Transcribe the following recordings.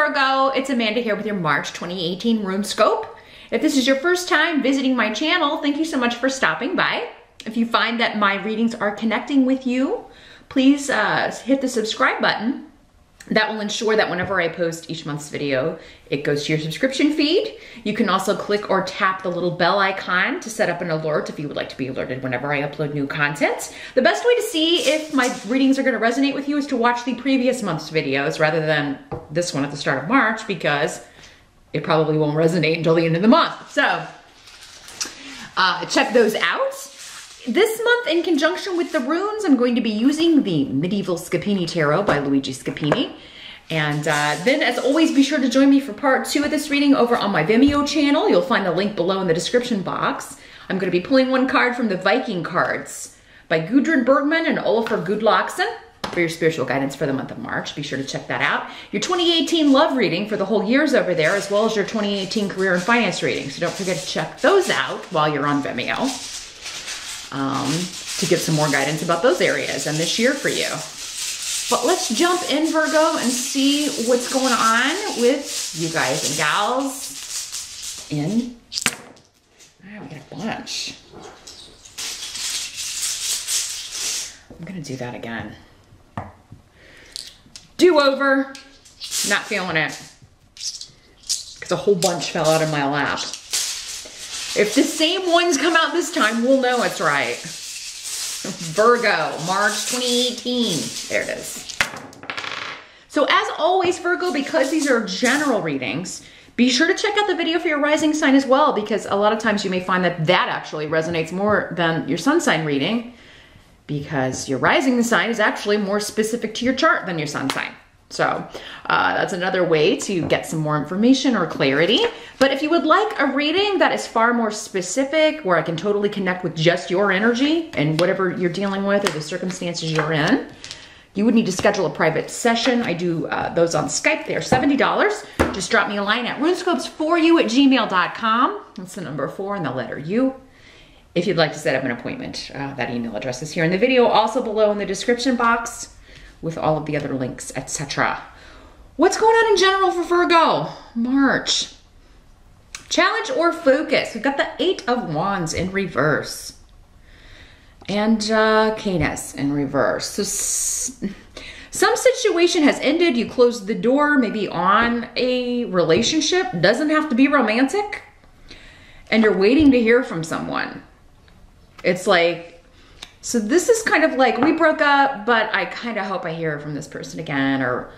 Virgo, it's Amanda here with your March 2018 Rune Scope. If this is your first time visiting my channel, thank you so much for stopping by. If you find that my readings are connecting with you, please hit the subscribe button. That will ensure that whenever I post each month's video, it goes to your subscription feed. You can also click or tap the little bell icon to set up an alert if you would like to be alerted whenever I upload new content. The best way to see if my readings are going to resonate with you is to watch the previous month's videos rather than this one at the start of March, because it probably won't resonate until the end of the month. So check those out. This month, in conjunction with the runes, I'm going to be using the Medieval Scapini Tarot by Luigi Scapini. And then, as always, be sure to join me for part 2 of this reading over on my Vimeo channel. You'll find the link below in the description box. I'm going to be pulling one card from the Viking cards by Gudrun Bergman and Olafur Gudlaxson for your spiritual guidance for the month of March. Be sure to check that out. Your 2018 love reading for the whole year's over there, as well as your 2018 career and finance reading. So don't forget to check those out while you're on Vimeo. To get some more guidance about those areas and this year for you. But let's jump in, Virgo, and see what's going on with you guys and gals in, we got a bunch. I'm gonna do that again. Do-over, not feeling it. Because a whole bunch fell out of my lap. If the same ones come out this time, we'll know it's right. Virgo, March 2018. There it is. So as always, Virgo, because these are general readings, be sure to check out the video for your rising sign as well, because a lot of times you may find that that actually resonates more than your sun sign reading, because your rising sign is actually more specific to your chart than your sun sign. So that's another way to get some more information or clarity. But if you would like a reading that is far more specific, where I can totally connect with just your energy and whatever you're dealing with or the circumstances you're in, you would need to schedule a private session. I do those on Skype. They're $70. Just drop me a line at runescopes4u@gmail.com. That's the number 4 and the letter U. If you'd like to set up an appointment, that email address is here in the video, also below in the description box, with all of the other links, etc. What's going on in general for Virgo? March. Challenge or focus. We've got the 8 of Wands in reverse. And Canis in reverse. So some situation has ended. You closed the door maybe on a relationship. Doesn't have to be romantic. And you're waiting to hear from someone. It's like, so this is kind of like, we broke up, but I kind of hope I hear from this person again, or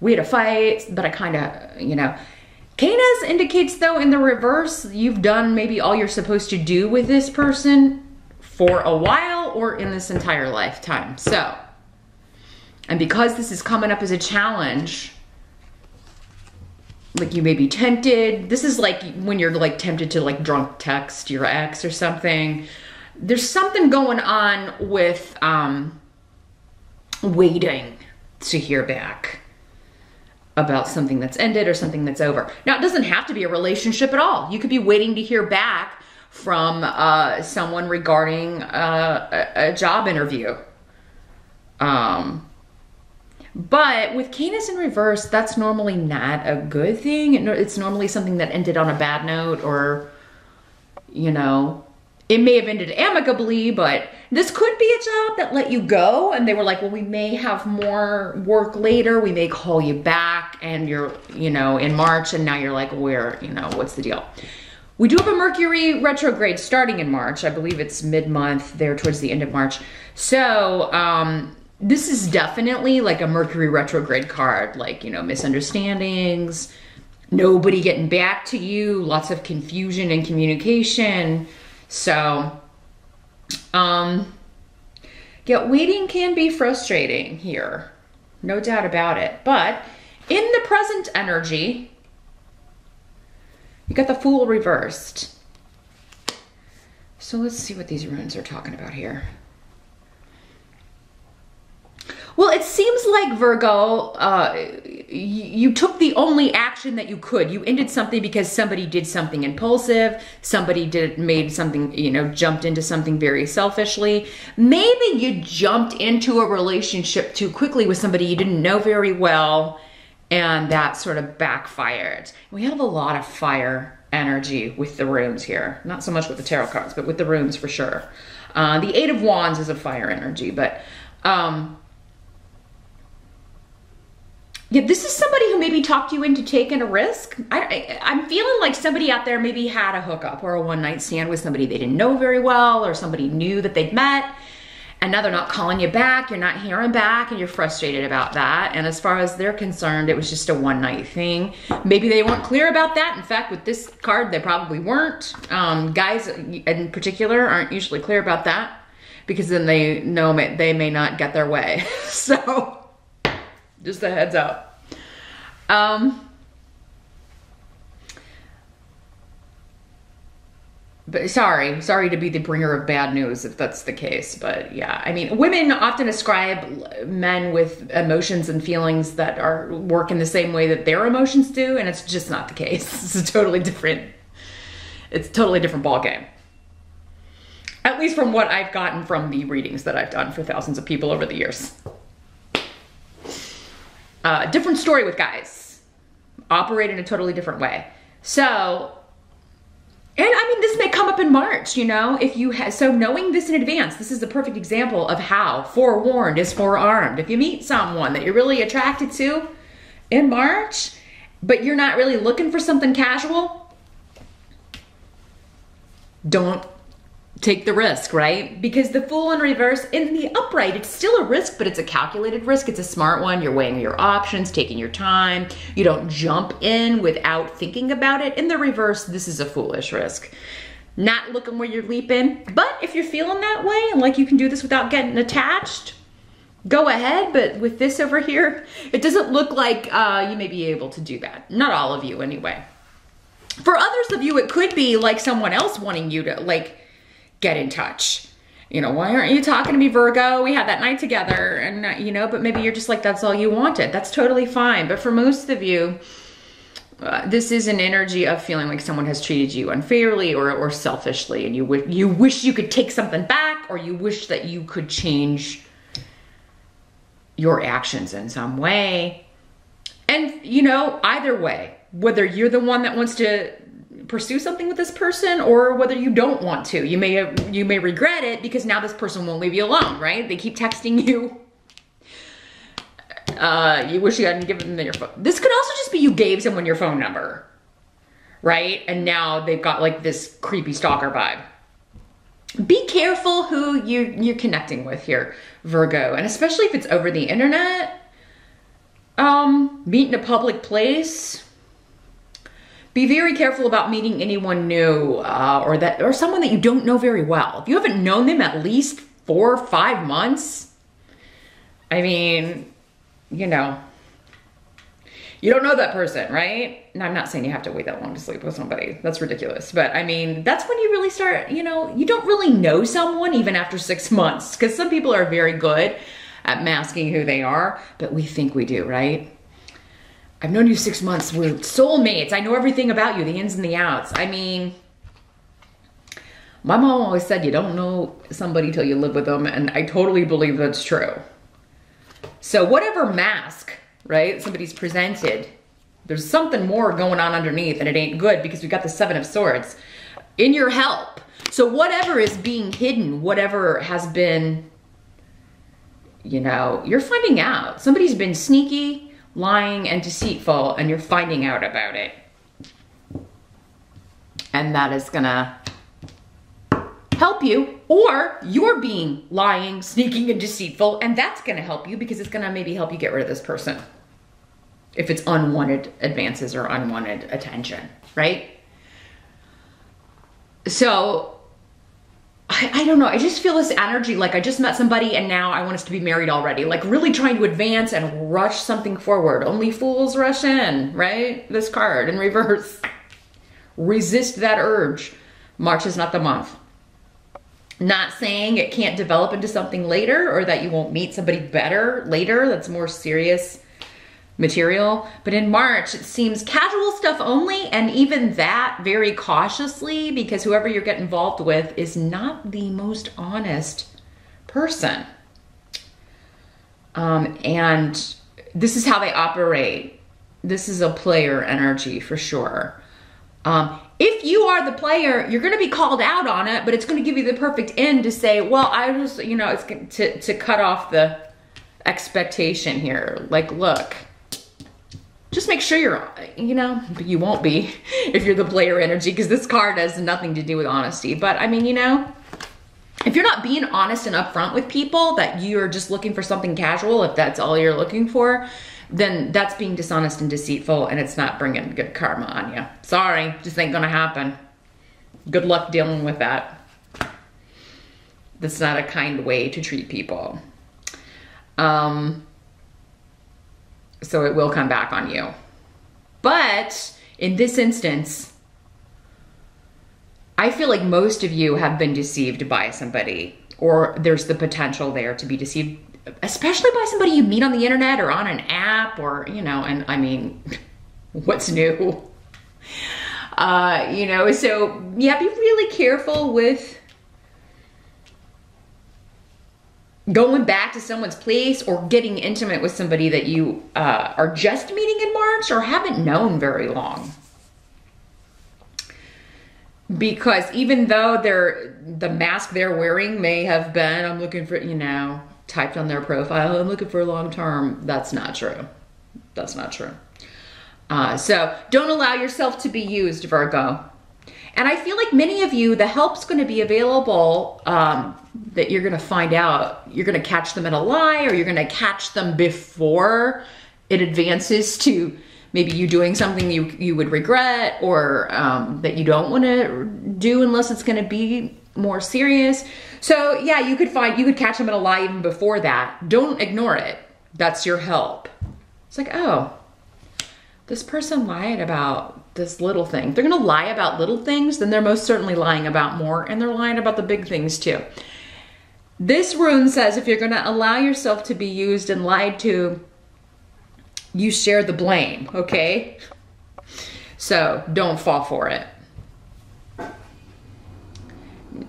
we had a fight, but I kind of, you know. Canis indicates, though, in the reverse, you've done maybe all you're supposed to do with this person for a while or in this entire lifetime. So, and because this is coming up as a challenge, like you may be tempted. This is like when you're like tempted to like drunk text your ex or something. There's something going on with waiting to hear back about something that's ended or something that's over. Now, it doesn't have to be a relationship at all. You could be waiting to hear back from someone regarding a job interview. But with Canis in reverse, that's normally not a good thing. It's normally something that ended on a bad note, or, you know, it may have ended amicably, but this could be a job that let you go. And they were like, well, we may have more work later. We may call you back, and you're, you know, in March, and now you're like, where, you know, what's the deal? We do have a Mercury retrograde starting in March. I believe it's mid-month there towards the end of March. So this is definitely like a Mercury retrograde card, like, you know, misunderstandings, nobody getting back to you, lots of confusion and communication. So, yeah, waiting can be frustrating here, no doubt about it. But in the present energy, you got the Fool reversed. So let's see what these runes are talking about here. Well, it seems like, Virgo, you took the only action that you could. You ended something because somebody did something impulsive. Somebody made something, you know, jumped into something very selfishly. Maybe you jumped into a relationship too quickly with somebody you didn't know very well, And that sort of backfired. We have a lot of fire energy with the runes here. Not so much with the tarot cards, but with the runes for sure. The Eight of Wands is a fire energy, but yeah, this is somebody who maybe talked you into taking a risk. I'm feeling like somebody out there maybe had a hookup or a one-night stand with somebody they didn't know very well, or somebody new that they'd met, and now they're not calling you back, you're not hearing back, and you're frustrated about that. And as far as they're concerned, it was just a one-night thing. Maybe they weren't clear about that. In fact, with this card, they probably weren't. Guys in particular aren't usually clear about that, because then they know they may not get their way. So just a heads up. But sorry to be the bringer of bad news if that's the case. But yeah, I mean, women often ascribe men with emotions and feelings that work in the same way that their emotions do, and it's just not the case. It's a totally different ball game. At least from what I've gotten from the readings that I've done for thousands of people over the years. Different story with guys. Operate in a totally different way. So, and I mean, this may come up in March, you know, if you so knowing this in advance, this is the perfect example of how forewarned is forearmed. If you meet someone that you're really attracted to in March, but you're not really looking for something casual, don't take the risk, right? Because the Fool in reverse, in the upright, it's still a risk, but it's a calculated risk. It's a smart one. You're weighing your options, taking your time. You don't jump in without thinking about it. In the reverse, this is a foolish risk. Not looking where you're leaping. But if you're feeling that way and like you can do this without getting attached, go ahead. But with this over here, it doesn't look like you may be able to do that. Not all of you anyway. For others of you, it could be like someone else wanting you to like get in touch. You know, why aren't you talking to me, Virgo? We had that night together, and you know, but maybe you're just like, that's all you wanted. That's totally fine. But for most of you, this is an energy of feeling like someone has treated you unfairly or selfishly, and you wish you could take something back, or you wish that you could change your actions in some way. And you know, either way, whether you're the one that wants to pursue something with this person or whether you don't want to, you may regret it because now this person won't leave you alone, right? They keep texting you. You wish you hadn't given them your phone. This could also just be you gave someone your phone number, right? And now they've got like this creepy stalker vibe. Be careful who you're connecting with here, Virgo, and especially if it's over the internet. Meet in a public place. Be very careful about meeting anyone new or someone that you don't know very well. If you haven't known them at least 4 or 5 months, I mean, you know, you don't know that person, right? And I'm not saying you have to wait that long to sleep with somebody. That's ridiculous. But I mean, that's when you really start, you know, you don't really know someone even after 6 months, because some people are very good at masking who they are, but we think we do, right? I've known you 6 months. We're soulmates. I know everything about you, the ins and the outs. I mean, my mom always said you don't know somebody till you live with them, and I totally believe that's true. So whatever mask, right, somebody's presented, there's something more going on underneath, and it ain't good because we got the Seven of Swords in your help. So whatever is being hidden, whatever has been, you know, you're finding out. Somebody's been sneaky, lying, and deceitful, and you're finding out about it. And that is gonna help you, or you're being lying, sneaking, and deceitful, and that's gonna help you because it's gonna maybe help you get rid of this person. If it's unwanted advances or unwanted attention, right? So, I don't know, I just feel this energy like I just met somebody and now I want us to be married already. Like really trying to advance and rush something forward. Only fools rush in, right? This card in reverse. Resist that urge. March is not the month. Not saying it can't develop into something later or that you won't meet somebody better later that's more serious material. But in March, it seems casual stuff only, and even that very cautiously, because whoever you're getting involved with is not the most honest person. And this is how they operate. this is a player energy for sure. If you are the player, you're going to be called out on it, but it's going to give you the perfect end to say, well, I was, you know, it's to cut off the expectation here. Like, look, just make sure you're, you know, you won't be if you're the player energy, because this card has nothing to do with honesty. But I mean, you know, if you're not being honest and upfront with people that you're just looking for something casual, if that's all you're looking for, then that's being dishonest and deceitful, and it's not bringing good karma on you. Sorry, just ain't gonna happen. Good luck dealing with that. That's not a kind way to treat people. So it will come back on you. But in this instance, I feel like most of you have been deceived by somebody, or there's the potential there to be deceived, especially by somebody you meet on the internet or on an app, or, you know, and I mean, what's new? You know, so yeah, be really careful with going back to someone's place or getting intimate with somebody that you are just meeting in March or haven't known very long. Because even though the mask they're wearing may have been, I'm looking for, you know, typed on their profile, I'm looking for a long term, that's not true. That's not true. So don't allow yourself to be used, Virgo. And I feel like many of you, the help's going to be available, that you're going to find out. You're going to catch them in a lie, or you're going to catch them before it advances to maybe you doing something you would regret, or that you don't want to do unless it's going to be more serious. So yeah, you could catch them in a lie even before that. Don't ignore it. That's your help. It's like, oh, this person lied about this little thing. If they're going to lie about little things, then they're most certainly lying about more, and they're lying about the big things too. This rune says if you're going to allow yourself to be used and lied to, you share the blame, okay? So don't fall for it.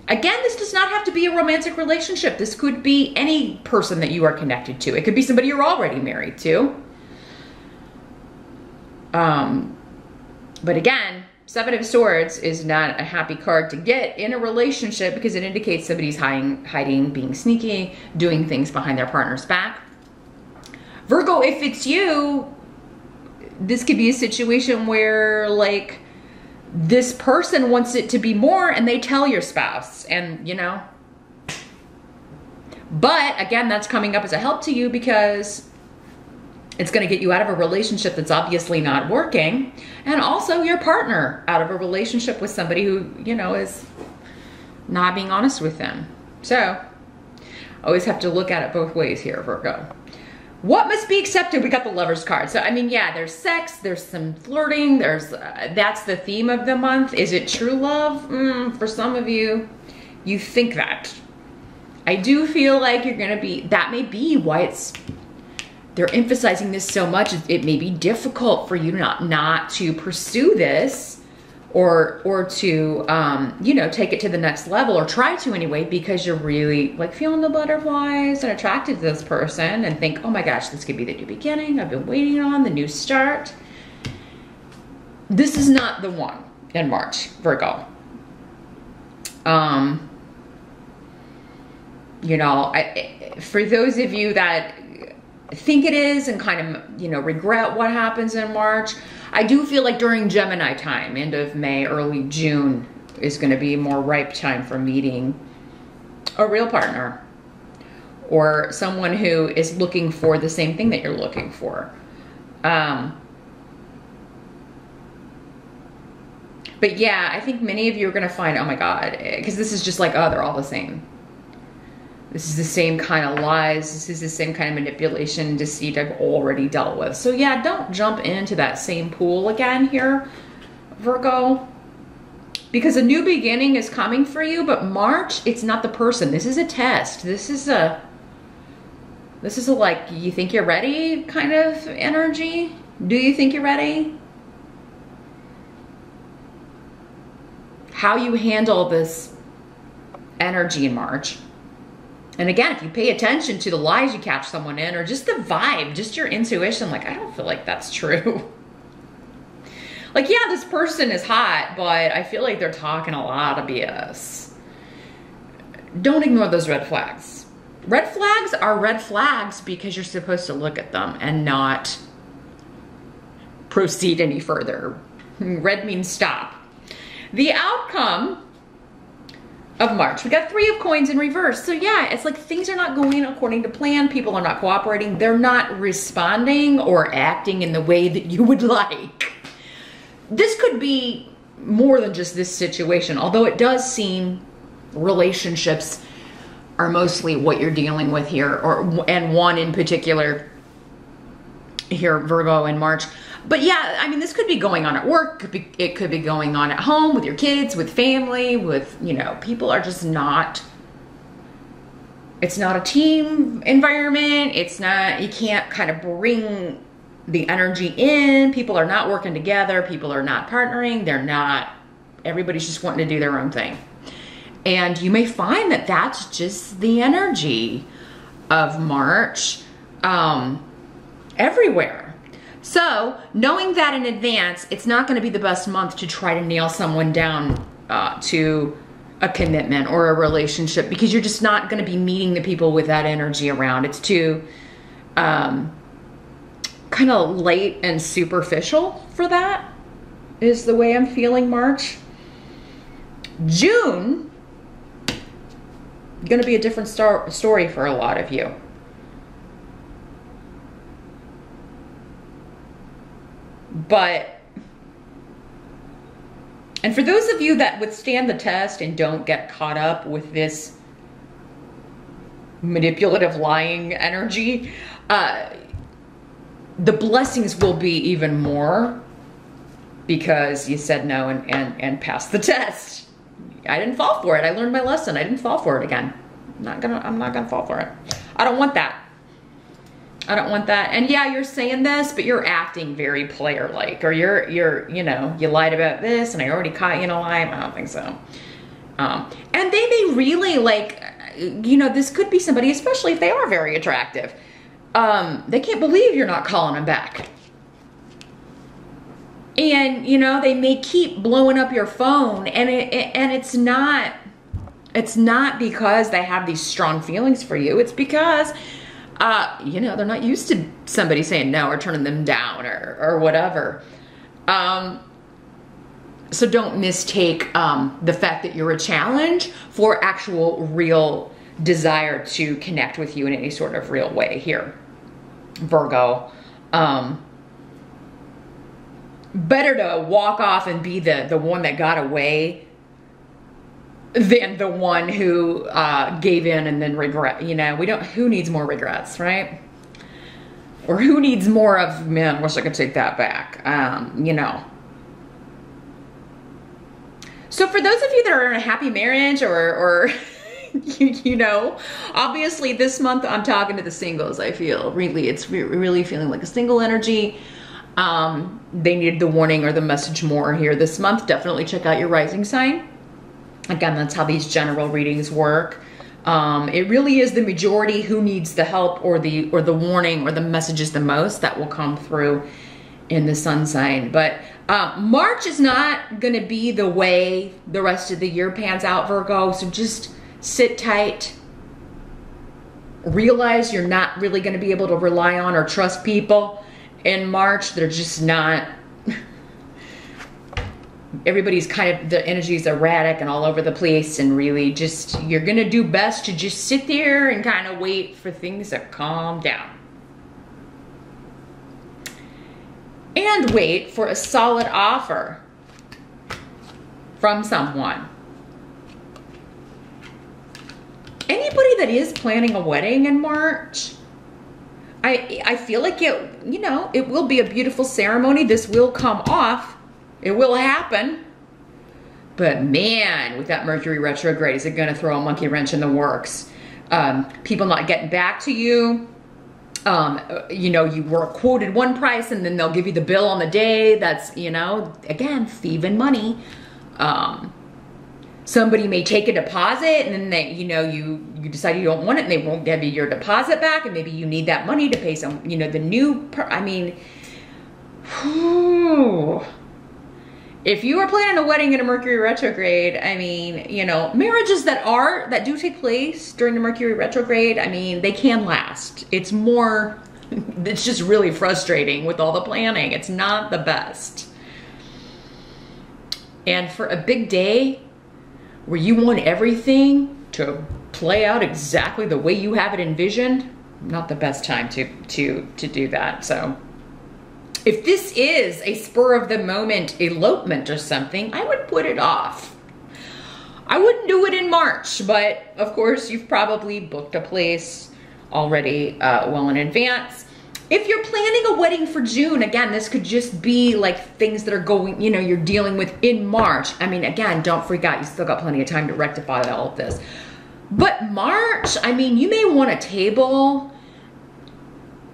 Again, this does not have to be a romantic relationship. This could be any person that you are connected to. It could be somebody you're already married to. But again, Seven of Swords is not a happy card to get in a relationship, because it indicates somebody's hiding, being sneaky, doing things behind their partner's back. Virgo, if it's you, this could be a situation where, like, this person wants it to be more and they tell your spouse, and, you know. But again, that's coming up as a help to you, because it's going to get you out of a relationship that's obviously not working, and also your partner out of a relationship with somebody who, you know, is not being honest with them. So always have to look at it both ways here, Virgo. What must be accepted? We got the Lover's card. So, I mean, yeah, there's sex, there's some flirting, there's, that's the theme of the month. Is it true love? For some of you, you think that. I do feel like you're gonna be, that may be why they're emphasizing this so much. It may be difficult for you not to pursue this, or to, you know, take it to the next level, or try to anyway, because you're really like feeling the butterflies and attracted to this person, and think, oh my gosh, this could be the new beginning I've been waiting on, the new start. This is not the one in March, Virgo. You know, for those of you that think it is and kind of, you know, regret what happens in March, I do feel like during Gemini time, end of May, early June, is going to be a more ripe time for meeting a real partner, or someone who is looking for the same thing that you're looking for. But yeah, I think many of you are going to find, oh my God, because this is just like, oh, they're all the same. This is the same kind of lies. This is the same kind of manipulation and deceit I've already dealt with. So yeah, don't jump into that same pool again here, Virgo, because a new beginning is coming for you. But March, it's not the person. This is a test. This is a like, you think you're ready kind of energy. Do you think you're ready? How you handle this energy in March. And again, if you pay attention to the lies you catch someone in, or just the vibe, just your intuition, like, I don't feel like that's true. Like, yeah, this person is hot, but I feel like they're talking a lot of BS. Don't ignore those red flags. Red flags are red flags because you're supposed to look at them and not proceed any further. Red means stop. The outcome of March. We got 3 of coins in reverse. So yeah, it's like things are not going according to plan. People are not cooperating. They're not responding or acting in the way that you would like. This could be more than just this situation, although it does seem relationships are mostly what you're dealing with here, and one in particular here, Virgo, in March. But yeah, I mean, this could be going on at work. It could be going on at home with your kids, with family, with, you know, people are just not, it's not a team environment. It's not, you can't kind of bring the energy in. People are not working together. People are not partnering. They're not, everybody's just wanting to do their own thing. And you may find that that's just the energy of March everywhere. So knowing that in advance, it's not going to be the best month to try to nail someone down to a commitment or a relationship, because you're just not going to be meeting the people with that energy around. It's too kind of late and superficial for that, is the way I'm feeling March. June, going to be a different story for a lot of you. But, and for those of you that withstand the test and don't get caught up with this manipulative lying energy, the blessings will be even more because you said no and passed the test. I didn't fall for it. I learned my lesson. I didn't fall for it again. I'm not gonna fall for it. I don't want that. I don't want that. And yeah, you're saying this, but you're acting very player-like, or you're, you know, you lied about this and I already caught you in a lie. I don't think so. And they may really, like, you know, this could be somebody, especially if they are very attractive. They can't believe you're not calling them back. And, you know, they may keep blowing up your phone, and it's not because they have these strong feelings for you. It's because, you know, they're not used to somebody saying no or turning them down or whatever. So don't mistake the fact that you're a challenge for actual real desire to connect with you in any sort of real way here, Virgo. Better to walk off and be the one that got away than the one who gave in and then regret. You know, who needs more regrets, right? Or who needs more of, man, wish I could take that back, you know. So for those of you that are in a happy marriage or you know, obviously this month I'm talking to the singles. I feel really, it's really feeling like a single energy. They needed the warning or the message more here this month. Definitely check out your rising sign. Again, that's how these general readings work. It really is the majority who needs the help or the warning or the messages the most that will come through in the sun sign. But March is not going to be the way the rest of the year pans out, Virgo. So just sit tight. Realize you're not really going to be able to rely on or trust people in March. They're just not. Everybody's kind of, the energy's erratic and all over the place, and really just, you're going to do best to just sit there and kind of wait for things to calm down. And wait for a solid offer from someone. Anybody that is planning a wedding in March, I feel like it, you know, it will be a beautiful ceremony. This will come off. It will happen. But man, with that Mercury retrograde, is it going to throw a monkey wrench in the works? People not getting back to you. You know, you were quoted one price and then they'll give you the bill on the day. That's, you know, again, thieving money. Somebody may take a deposit and then they, you know, you decide you don't want it and they won't give you your deposit back, and maybe you need that money to pay some, you know, the new, I mean, whew. if you are planning a wedding in a Mercury retrograde, I mean, you know, marriages that do take place during the Mercury retrograde, I mean, they can last. It's more, it's just really frustrating with all the planning. It's not the best. And for a big day where you want everything to play out exactly the way you have it envisioned, not the best time to do that. So if this is a spur of the moment elopement or something, I would put it off. I wouldn't do it in March, but of course you've probably booked a place already well in advance. If you're planning a wedding for June, again, this could just be like things that are going, you know, you're dealing with in March. I mean, again, don't freak out. You still got plenty of time to rectify all of this. But March, I mean, you may want a table,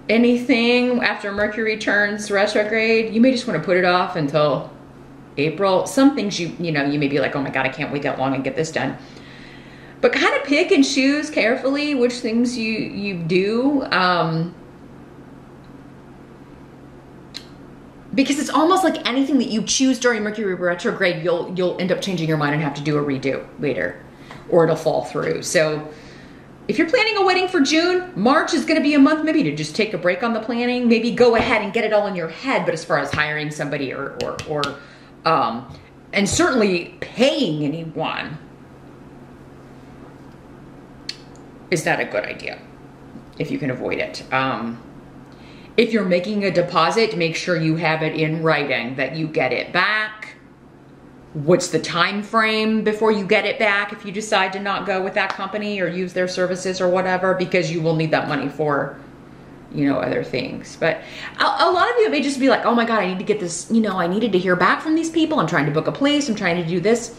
anything after Mercury turns retrograde. You may just want to put it off until April. Some things you know, you may be like, oh my God, I can't wait that long and get this done. But kind of pick and choose carefully which things you do. Because it's almost like anything that you choose during Mercury retrograde, you'll end up changing your mind and have to do a redo later, or it'll fall through. So if you're planning a wedding for June, March is gonna be a month maybe to just take a break on the planning, maybe go ahead and get it all in your head. But as far as hiring somebody and certainly paying anyone, is that a good idea if you can avoid it? If you're making a deposit, make sure you have it in writing that you get it back. What's the time frame before you get it back if you decide to not go with that company or use their services or whatever, because you will need that money for, you know, other things. But a lot of you may just be like, oh my God, I need to get this, you know, I needed to hear back from these people. I'm trying to book a place. I'm trying to do this.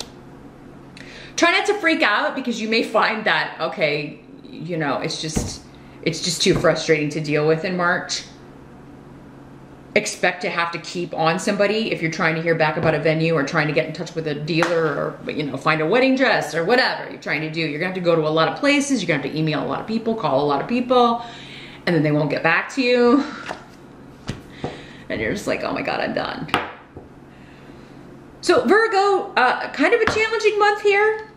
Try not to freak out, because you may find that, okay, you know, it's just too frustrating to deal with in March. Expect to have to keep on somebody if you're trying to hear back about a venue or trying to get in touch with a dealer or, you know, find a wedding dress or whatever you're trying to do. You're gonna have to go to a lot of places. You're gonna have to email a lot of people, call a lot of people, and then they won't get back to you. And you're just like, oh my God, I'm done. So Virgo, kind of a challenging month here,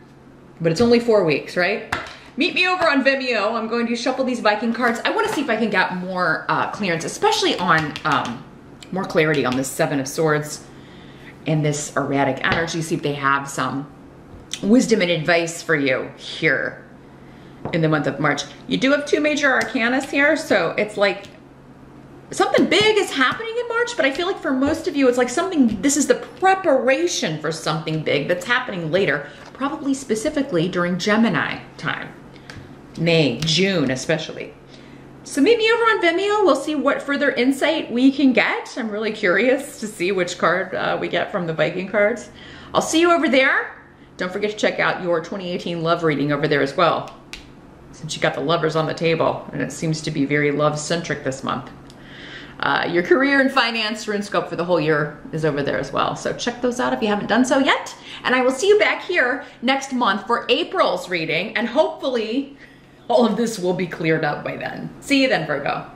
but it's only 4 weeks, right? Meet me over on Vimeo. I'm going to shuffle these Viking cards. I want to see if I can get more clearance, especially on more clarity on this Seven of Swords and this erratic energy. See if they have some wisdom and advice for you here in the month of March. You do have 2 major arcanas here, so it's like something big is happening in March, but I feel like for most of you, it's like something, this is the preparation for something big that's happening later, probably specifically during Gemini time. May, June especially. So meet me over on Vimeo. We'll see what further insight we can get. I'm really curious to see which card we get from the Viking cards. I'll see you over there. Don't forget to check out your 2018 love reading over there as well, since you got the lovers on the table, and it seems to be very love-centric this month. Your career and finance RuneScope for the whole year is over there as well. So check those out if you haven't done so yet. And I will see you back here next month for April's reading, and hopefully all of this will be cleared up by then. See you then, Virgo.